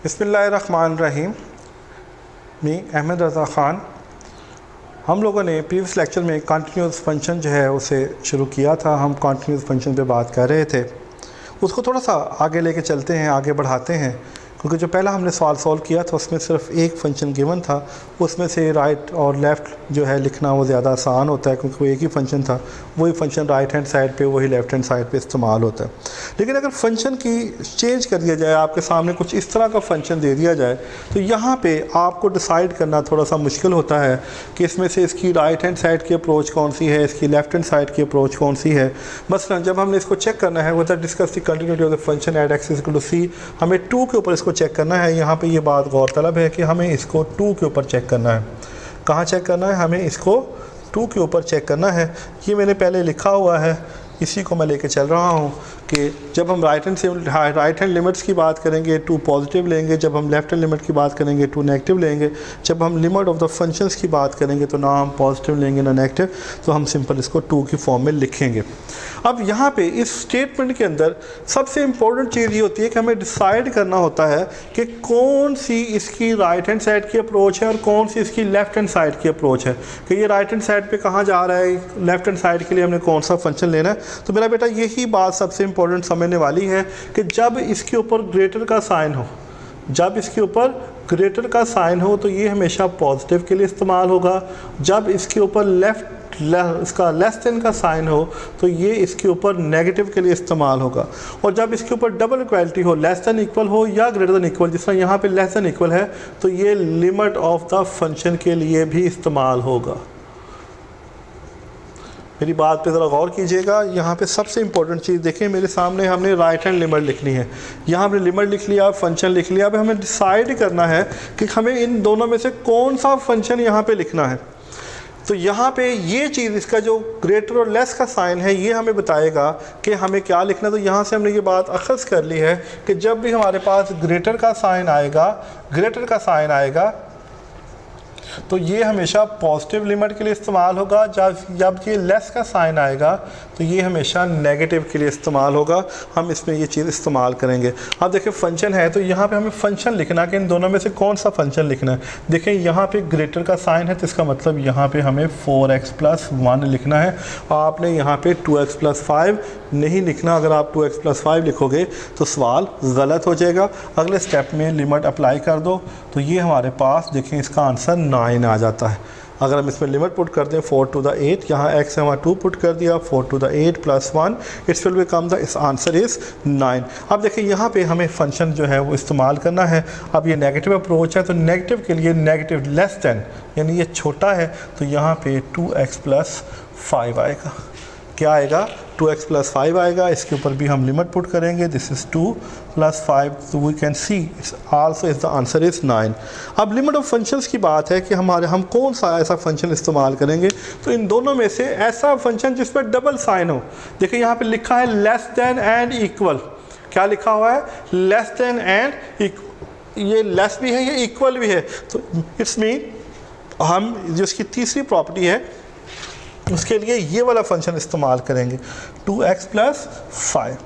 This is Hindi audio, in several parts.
बिस्मिल्लाहिर्रहमानिर्रहीम। मैं अहमद रज़ा ख़ान। हम लोगों ने प्रीवियस लेक्चर में कंटिन्यूस फंक्शन जो है उसे शुरू किया था। हम कंटिन्यूस फंक्शन पे बात कर रहे थे, उसको थोड़ा सा आगे लेके चलते हैं, आगे बढ़ाते हैं, क्योंकि जो पहला हमने सवाल सॉल्व किया था उसमें सिर्फ एक फंक्शन गिवन था। उसमें से राइट और लेफ़्ट जो है लिखना वो ज़्यादा आसान होता है, क्योंकि वो एक ही फंक्शन था। वही फंक्शन राइट हैंड साइड पे, वही लेफ़्ट हैंड साइड पे इस्तेमाल होता है। लेकिन अगर फंक्शन की चेंज कर दिया जाए, आपके सामने कुछ इस तरह का फंक्शन दे दिया जाए, तो यहाँ पे आपको डिसाइड करना थोड़ा सा मुश्किल होता है कि इसमें से इसकी राइट हैंड साइड की अप्रोच कौन सी है, इसकी लेफ़्ट हैंड साइड की अप्रोच कौन सी है। मसलन जब हमने इसको चेक करना है whether discuss the continuity of the function at X equal to C, हमें 2 के ऊपर इसको चेक करना है। यहाँ पे ये बात गौरतलब है कि हमें इसको 2 के ऊपर चेक करना है। कहाँ चेक करना है? हमें इसको 2 के ऊपर चेक करना है। ये मैंने पहले लिखा हुआ है, इसी को मैं लेके चल रहा हूँ कि जब हम राइट हैंड लिमिट्स की बात करेंगे 2 पॉजिटिव लेंगे, जब हम लेफ्ट हैंड लिमिट की बात करेंगे 2 नेगेटिव लेंगे, जब हम लिमिट ऑफ द फंक्शंस की बात करेंगे तो ना हम पॉजिटिव लेंगे ना नेगेटिव, तो हम सिंपल इसको 2 की फॉर्म में लिखेंगे। अब यहाँ पे इस स्टेटमेंट के अंदर सबसे इम्पोर्टेंट चीज़ ये होती है कि हमें डिसाइड करना होता है कि कौन सी इसकी राइट हैंड साइड की अप्रोच है और कौन सी इसकी लेफ्ट हैंड साइड की अप्रोच है, कि ये राइट हैंड साइड पे कहाँ जा रहा है, लेफ्ट हैंड साइड के लिए हमने कौन सा फंक्शन लेना है। तो मेरा बेटा यही बात सबसे इम्पोर्टेंट समझने वाली है कि जब इसके ऊपर ग्रेटर का साइन हो, जब इसके ऊपर ग्रेटर का साइन हो तो ये हमेशा पॉजिटिव के लिए इस्तेमाल होगा। जब इसके ऊपर इसका लेस देन का साइन हो तो ये इसके ऊपर नेगेटिव के लिए इस्तेमाल होगा। और जब इसके ऊपर डबल इक्वलिटी हो, लेस देन इक्वल हो या ग्रेटर देन इक्वल, जिस तरह यहाँ पे लेस देन इक्वल है, तो ये लिमिट ऑफ द फंक्शन के लिए भी इस्तेमाल होगा। मेरी बात पे ज़रा गौर कीजिएगा। यहाँ पे सबसे इंपॉर्टेंट चीज़ देखें, मेरे सामने हमने राइट हैंड लिमिट लिखनी है, यहाँ हमने लिमिट लिख लिया, फंक्शन लिख लिया। अब हमें डिसाइड करना है कि हमें इन दोनों में से कौन सा फंक्शन यहाँ पे लिखना है। तो यहाँ पे ये चीज़, इसका जो ग्रेटर और लेस का साइन है, ये हमें बताएगा कि हमें क्या लिखना है। तो यहाँ से हमने ये बात अख़ज़ कर ली है कि जब भी हमारे पास ग्रेटर का साइन आएगा, तो ये हमेशा पॉजिटिव लिमिट के लिए इस्तेमाल होगा। जब ये लेस का साइन आएगा तो ये हमेशा नेगेटिव के लिए इस्तेमाल होगा। हम इसमें ये चीज़ इस्तेमाल करेंगे। अब देखिए फंक्शन है, तो यहाँ पे हमें फंक्शन लिखना कि इन दोनों में से कौन सा फंक्शन लिखना है। देखें यहाँ पे ग्रेटर का साइन है, तो इसका मतलब यहाँ पे हमें 4x+1 लिखना है। आपने यहाँ पे 2x+5 नहीं लिखना। अगर आप 2x+5 लिखोगे तो सवाल गलत हो जाएगा। अगले स्टेप में लिमिट अप्लाई कर दो, तो ये हमारे पास देखें इसका आंसर 9 आ जाता है। अगर हम इसमें लिमिट पुट कर दें 4 to the 8, यहाँ x है, वहाँ 2 पुट कर दिया, 4 to the 8 + 1, it's will become the answer is 9। अब देखिए यहाँ पे हमें फंक्शन जो है वो इस्तेमाल करना है। अब ये नेगेटिव अप्रोच है, तो नेगेटिव के लिए नेगेटिव लेस देन, यानी ये छोटा है, तो यहाँ पे 2x+5 आएगा। क्या आएगा? 2x+5 आएगा। इसके ऊपर भी हम लिमिट पुट करेंगे, दिस इज़ 2 + 5, तो we can see it's also is the answer is 9। अब लिमिट ऑफ फंक्शंस की बात है कि हम कौन सा ऐसा फंक्शन इस्तेमाल करेंगे। तो इन दोनों में से ऐसा फंक्शन जिस पर डबल साइन हो। देखिए यहाँ पे लिखा है लेस देन एंड इक्वल। क्या लिखा हुआ है? Less than and equal. ये लेस भी है, ये इक्वल भी है, तो इट्स मीन हम जो इसकी तीसरी प्रॉपर्टी है उसके लिए ये वाला फंक्शन इस्तेमाल करेंगे, 2x+5।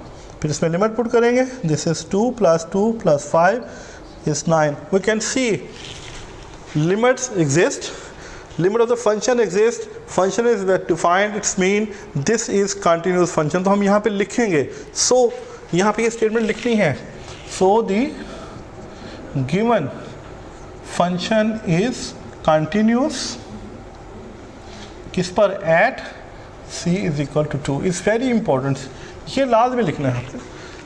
फिर इसमें लिमिट पुट करेंगे, this is 2 + 2 + 5 is 9। We can see limits exist, limit of the function exist, function is defined, it's mean this is continuous function. तो हम यहाँ पे लिखेंगे, सो यहाँ पे ये स्टेटमेंट लिखनी है, so the given function is continuous किस पर? At c = 2। Is very important, ये लाजमी लिखना है।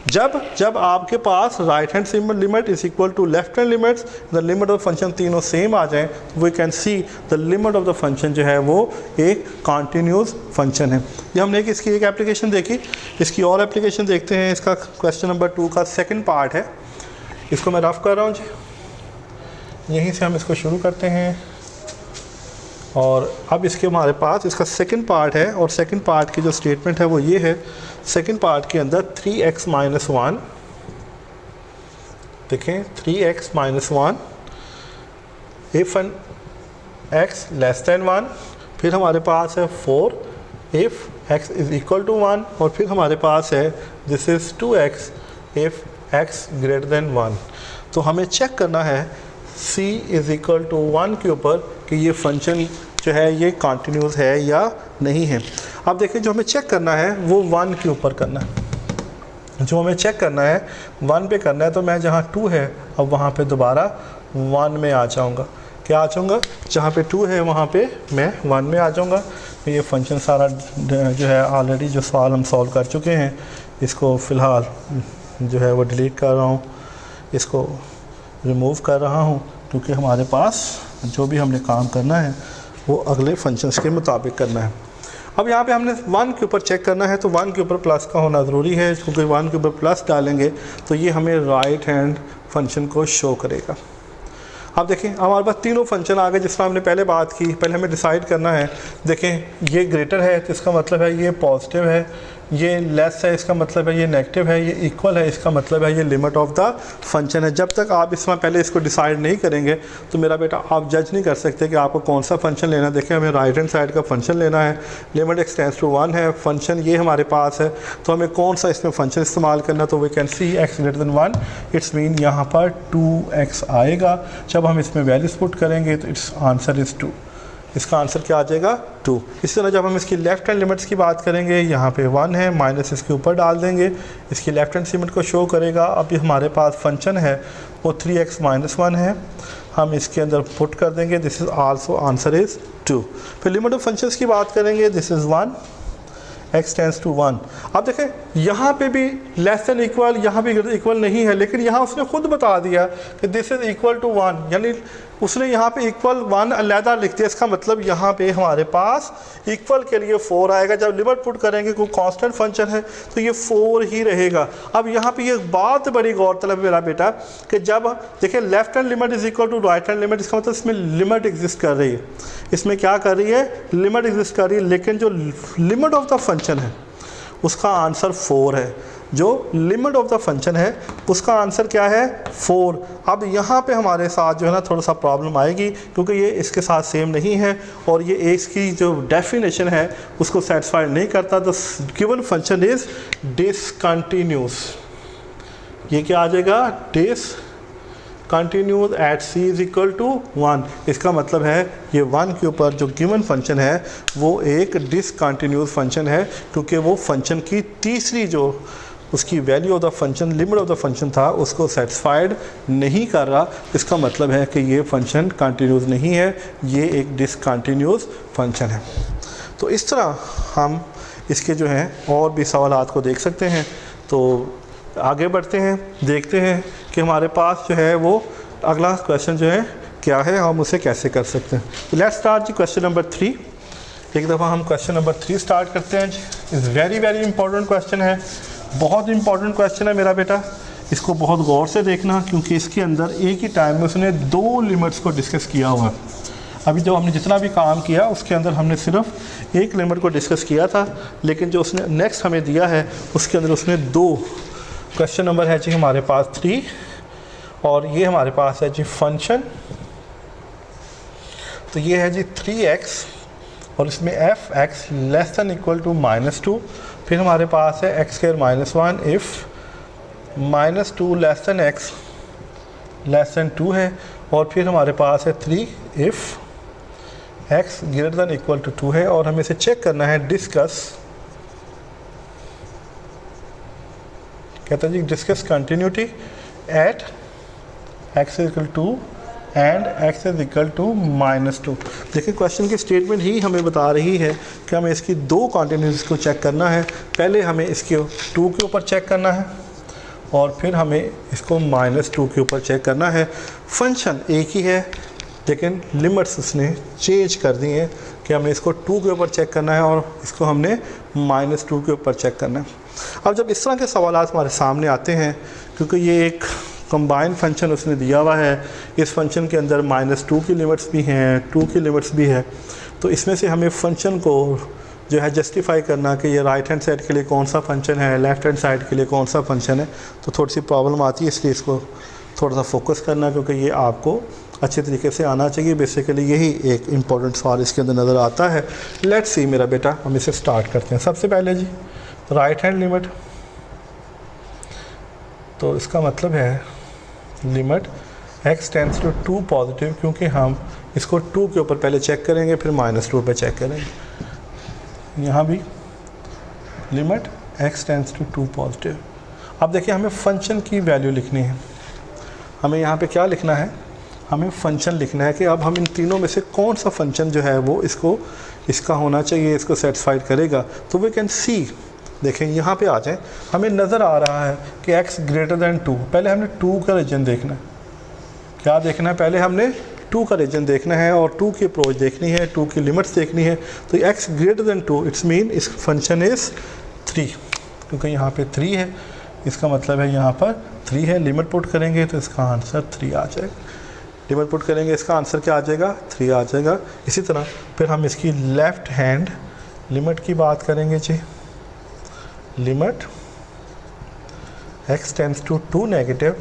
जब आपके पास right hand limit is equal to left hand limits, the limit of function तीनों सेम आ जाएं, we can see the limit of the function जो है वो एक कॉन्टीन्यूस फंक्शन है। ये हमने इसकी एक एप्लीकेशन देखी, इसकी और एप्लीकेशन देखते हैं। इसका क्वेश्चन नंबर 2 का सेकेंड पार्ट है, इसको मैं रफ कर रहा हूँ जी। यहीं से हम इसको शुरू करते हैं और अब इसके हमारे पास इसका सेकंड पार्ट है, और सेकंड पार्ट की जो स्टेटमेंट है वो ये है। सेकंड पार्ट के अंदर 3x-1, देखें 3x-1 if x less than 1, फिर हमारे पास है 4 if x is equal to 1, और फिर हमारे पास है this is 2x if x greater than 1। तो हमें चेक करना है c इज़ इक्वल टू 1 के ऊपर कि ये फंक्शन जो है ये कंटिन्यूस है या नहीं है। अब देखिए जो हमें चेक करना है वो 1 के ऊपर करना है, जो हमें चेक करना है 1 पे करना है। तो मैं जहाँ 2 है अब वहाँ पे दोबारा 1 में आ जाऊँगा। क्या आ जाऊँगा? जहाँ पे 2 है वहाँ पे मैं 1 में आ जाऊँगा। तो ये फंक्शन सारा जो है ऑलरेडी जो सवाल हम सॉल्व कर चुके हैं, इसको फ़िलहाल जो है वो डिलीट कर रहा हूँ, इसको रिमूव कर रहा हूँ, क्योंकि हमारे पास जो भी हमने काम करना है वो अगले फंक्शंस के मुताबिक करना है। अब यहाँ पे हमने 1 के ऊपर चेक करना है, तो 1 के ऊपर प्लस का होना ज़रूरी है, क्योंकि 1 के ऊपर प्लस डालेंगे तो ये हमें राइट हैंड फंक्शन को शो करेगा। अब देखें हमारे पास तीनों फंक्शन आ गए जिस पर हमने पहले बात की। पहले हमें डिसाइड करना है, देखें ये ग्रेटर है तो इसका मतलब है ये पॉजिटिव है, ये लेस है इसका मतलब है ये नेगेटिव है, ये इक्वल है इसका मतलब है ये लिमिट ऑफ द फंक्शन है। जब तक आप इसमें पहले इसको डिसाइड नहीं करेंगे तो मेरा बेटा आप जज नहीं कर सकते कि आपको कौन सा फंक्शन लेना है। देखें हमें राइट हैंड साइड का फंक्शन लेना है, लिमिट x टेंड्स टू 1 है, फंक्शन ये हमारे पास है, तो हमें कौन सा इसमें फंक्शन इस्तेमाल करना। तो we can see x greater than 1, it's mean यहाँ पर 2x आएगा। जब हम इसमें वैल्यूज पुट करेंगे तो इट्स आंसर इज़ 2, इसका आंसर क्या आ जाएगा 2। इसी तरह जब हम इसकी लेफ्ट हैंड लिमिट्स की बात करेंगे, यहाँ पे 1 है, माइनस इसके ऊपर डाल देंगे, इसकी लेफ्ट हैंड लिमिट को शो करेगा। अब ये हमारे पास फंक्शन है वो 3x माइनस 1 है, हम इसके अंदर पुट कर देंगे, this is also answer is 2। फिर लिमिट ऑफ फंक्शंस की बात करेंगे, this is 1, x tends to 1। अब देखें यहाँ पे भी लेस देन इक्वल, यहाँ भी इक्वल नहीं है, लेकिन यहाँ उसने खुद बता दिया कि दिस इज़ इक्वल टू 1, यानी उसने यहाँ पे इक्वल 1 अलहदा लिख दिया। इसका मतलब यहाँ पे हमारे पास इक्वल के लिए 4 आएगा। जब लिमिट पुट करेंगे कोई कांस्टेंट फंक्शन है तो ये 4 ही रहेगा। अब यहाँ पे ये बात बड़ी गौरतलब है मेरा बेटा कि जब देखिए left hand limit is equal to right hand limit, इसका मतलब इसमें लिमिट एग्जिस्ट कर रही है, इसमें क्या कर रही है, लिमिट एग्जिस्ट कर रही है। लेकिन जो लिमिट ऑफ द फंक्शन है उसका आंसर 4 है, जो लिमिट ऑफ द फंक्शन है उसका आंसर क्या है 4। अब यहाँ पे हमारे साथ जो है ना थोड़ा सा प्रॉब्लम आएगी, क्योंकि ये इसके साथ सेम नहीं है और ये एक्स की जो डेफिनेशन है उसको सेटिस्फाई नहीं करता। The given function is discontinuous, ये क्या आ जाएगा, discontinuous at c is equal to 1। इसका मतलब है ये 1 के ऊपर जो गिवन फंक्शन है वो एक डिसकंटिन्यूस फंक्शन है, क्योंकि वो फंक्शन की तीसरी जो उसकी value of the function, limit of the function था, उसको सेटिस्फाइड नहीं कर रहा। इसका मतलब है कि ये फंक्शन कंटिन्यूस नहीं है, ये एक डिसकंटिन्यूस फंक्शन है। तो इस तरह हम इसके जो हैं और भी सवालात को देख सकते हैं। तो आगे बढ़ते हैं, देखते हैं कि हमारे पास जो है वो अगला क्वेश्चन जो है क्या है, हम उसे कैसे कर सकते हैं। लेट्स स्टार्ट जी क्वेश्चन नंबर 3। एक दफ़ा हम क्वेश्चन नंबर 3 स्टार्ट करते हैं जी। Is very very important question है, बहुत इंपॉर्टेंट क्वेश्चन है मेरा बेटा, इसको बहुत गौर से देखना, क्योंकि इसके अंदर एक ही टाइम में उसने 2 लिमिट्स को डिस्कस किया हुआ है। अभी जो हमने जितना भी काम किया उसके अंदर हमने सिर्फ एक लिमिट को डिस्कस किया था, लेकिन जो उसने नेक्स्ट हमें दिया है उसके अंदर उसने 2। क्वेश्चन नंबर है जी हमारे पास 3 और ये हमारे पास है जी फंक्शन, तो ये है जी 3x और इसमें f(x) less than equal to -2। फिर हमारे पास है x square -1 if -2 less than x less than 2 है, और फिर हमारे पास है 3 if x greater than equal to 2 है। और हमें इसे चेक करना है, डिस्कस, कहते हैं जी discuss continuity at x equal to and x is equal to -2। देखिए क्वेश्चन की स्टेटमेंट ही हमें बता रही है कि हमें इसकी 2 कंटिन्यूटीज को चेक करना है। पहले हमें इसके 2 के ऊपर चेक करना है और फिर हमें इसको -2 के ऊपर चेक करना है। फंक्शन एक ही है लेकिन लिमिट्स उसने चेंज कर दी हैं कि हमें इसको 2 के ऊपर चेक करना है और इसको हमने -2 के ऊपर चेक करना है। अब जब इस तरह के सवाल हमारे सामने आते हैं, क्योंकि ये एक कंबाइंड फंक्शन उसने दिया हुआ है, इस फंक्शन के अंदर -2 की लिमिट्स भी हैं, 2 की लिमिट्स भी है, तो इसमें से हमें फंक्शन को जो है जस्टिफाई करना कि ये राइट हैंड साइड के लिए कौन सा फंक्शन है, लेफ़्ट हैंड साइड के लिए कौन सा फंक्शन है, तो थोड़ी सी प्रॉब्लम आती है। इसलिए इसको थोड़ा सा फोकस करना, क्योंकि ये आपको अच्छे तरीके से आना चाहिए। बेसिकली यही एक इम्पॉर्टेंट सवाल इसके अंदर नज़र आता है। लेट्स सी मेरा बेटा, हम इसे स्टार्ट करते हैं। सबसे पहले जी राइट हैंड लिमिट, तो इसका मतलब है limit x tends to 2 positive, क्योंकि हम इसको 2 के ऊपर पहले चेक करेंगे फिर -2 पे चेक करेंगे। यहाँ भी limit x tends to 2 positive. अब देखिए हमें फंक्शन की वैल्यू लिखनी है। हमें यहाँ पे क्या लिखना है, हमें फंक्शन लिखना है कि अब हम इन तीनों में से कौन सा फंक्शन जो है वो इसका होना चाहिए, इसको सेटिस्फाइड करेगा। तो वी कैन सी, देखें यहाँ पे आ जाए, हमें नज़र आ रहा है कि x ग्रेटर दैन 2। पहले हमने 2 का रीजन देखना है। क्या देखना है, पहले हमने 2 का रीजन देखना है और 2 की अप्रोच देखनी है, 2 की लिमिट्स देखनी है। तो x greater then 2 it's mean इस फंक्शन इज़ 3, क्योंकि यहाँ पे 3 है, इसका मतलब है यहाँ पर 3 है। लिमिट पुट करेंगे तो इसका आंसर 3 आ जाएगा। लिमिट पुट करेंगे इसका आंसर क्या आ जाएगा, 3 आ जाएगा। इसी तरह फिर हम इसकी लेफ़्ट हैंड लिमिट की बात करेंगे जी। Limit x tends to 2 negative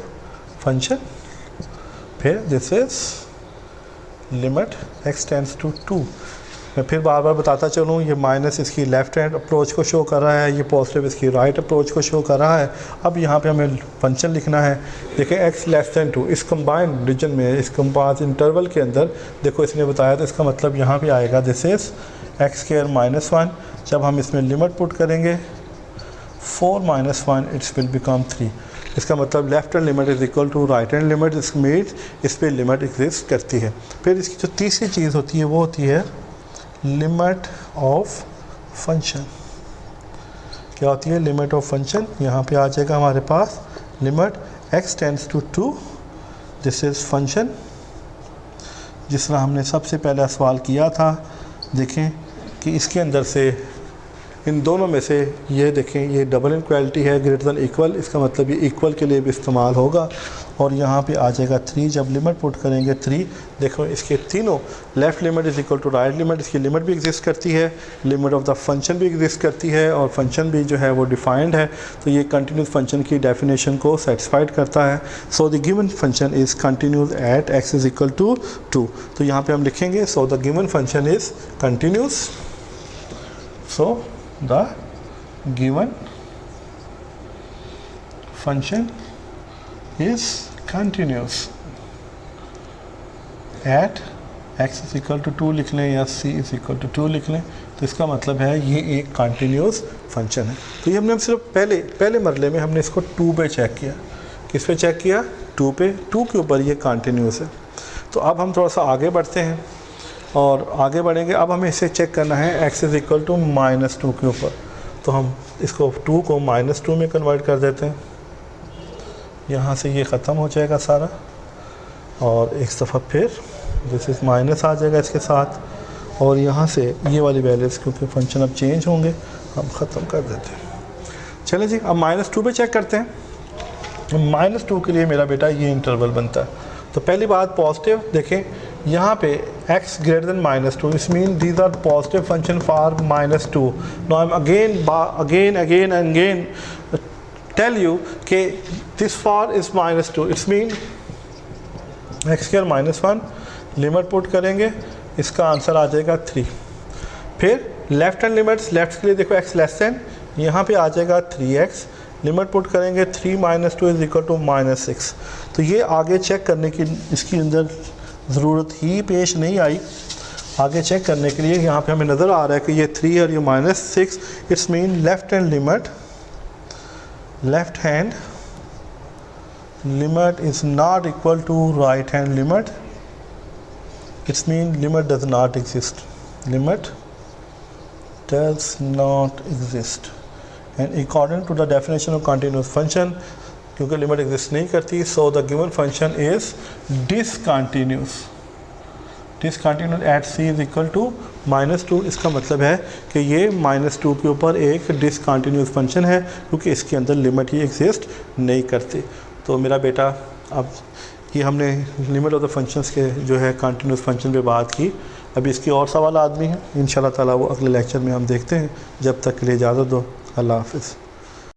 function, फिर this is limit x tends to 2। मैं फिर बार बार बताता चलूँ, ये माइनस इसकी लेफ़्ट हैंड अप्रोच को शो कर रहा है, ये पॉजिटिव इसकी राइट अप्रोच को शो कर रहा है। अब यहाँ पे हमें फंक्शन लिखना है। देखिए x लेस दैन 2 इस कंबाइंड रीजन में, इस कंपास इंटरवल के अंदर, देखो इसने बताया तो इसका मतलब यहाँ पे आएगा दिस इज़ x² -1। जब हम इसमें लिमिट पुट करेंगे 4 - 1 इट्स विल बिकम 3। इसका मतलब left hand limit is equal to right hand limit, this means इस पर लिमिट एग्जिस्ट करती है। फिर इसकी जो तीसरी चीज़ होती है वो होती है लिमिट ऑफ फंक्शन। क्या होती है लिमिट ऑफ फंक्शन, यहाँ पे आ जाएगा हमारे पास limit x tends to 2, this is function. जिस तरह हमने सबसे पहला सवाल किया था, देखें कि इसके अंदर से इन दोनों में से ये देखें, ये डबल इनक्वालिटी है, ग्रेटर दैन इक्वल, इसका मतलब ये इक्वल के लिए भी इस्तेमाल होगा। और यहाँ पे आ जाएगा 3। जब लिमिट पुट करेंगे 3, देखो इसके तीनों left limit is equal to right limit, इसकी लिमिट भी एग्जिस्ट करती है, लिमिट ऑफ द फंक्शन भी एग्जिस्ट करती है और फंक्शन भी जो है वो डिफाइंड है। तो ये कंटिन्यूस फंक्शन की डेफिनेशन को सेटिस्फाइड करता है। So the given function is continuous at x is equal to 2। तो यहाँ पर हम लिखेंगे so the given function is continuous, so the given function is continuous at x is equal to 2 लिख लें या c is equal to 2 लिख लें। तो इसका मतलब है ये एक कंटिन्यूस फंक्शन है। तो ये हमने सिर्फ पहले मरले में हमने इसको 2 पे चेक किया। किस पे चेक किया, 2 पे, 2 के ऊपर ये कंटिन्यूस है। तो अब हम थोड़ा सा आगे बढ़ते हैं और आगे बढ़ेंगे। अब हमें इसे चेक करना है x इज़ इक्वल टू -2 के ऊपर। तो हम इसको 2 को -2 में कन्वर्ट कर देते हैं। यहाँ से ये ख़त्म हो जाएगा सारा और एक दफ़ा फिर दिस इज़ माइनस आ जाएगा इसके साथ, और यहाँ से ये वाली वैल्यूज़ क्योंकि फंक्शन अब चेंज होंगे हम ख़त्म कर देते हैं। चलें जी, अब -2 पे चेक करते हैं। -2 के लिए मेरा बेटा ये इंटरवल बनता है। तो पहली बात पॉजिटिव, देखें यहाँ पे x greater than -2 is mean these are positive function for -2। Now I am again tell you कि this for is -2 it's mean x² -1। Limit put करेंगे, इसका आंसर आ जाएगा 3। फिर लेफ्ट हैंड लिमिट्स, लेफ्ट के लिए देखो x लेस देन, यहाँ पे आ जाएगा 3x। लिमिट पुट करेंगे 3 - 2 इज़ इक्वल टू -6। तो ये आगे चेक करने की इसकी अंदर ज़रूरत ही पेश नहीं आई। आगे चेक करने के लिए यहाँ पे हमें नज़र आ रहा है कि ये 3 और ये -6, it's mean left hand limit, left hand limit is not equal to right hand limit, it's mean limit does not exist, limit does not exist. And according to the definition of continuous function, क्योंकि लिमिट एग्जिस्ट नहीं करती, so the given function is discontinuous at c is equal to -2। इसका मतलब है कि ये -2 के ऊपर एक डिसकंटिन्यूस फंक्शन है क्योंकि इसके अंदर लिमिट ही एग्जिस्ट नहीं करती। तो मेरा बेटा, अब ये हमने लिमिट ऑफ द फंक्शंस के जो है कंटिन्यूस फंक्शन पे बात की। अभी इसकी और सवाल आदमी हैं, इंशाल्लाह ताला वो अगले लेक्चर में हम देखते हैं। जब तक के लिए इजाज़त दो, अल्लाह हाफ़िज़।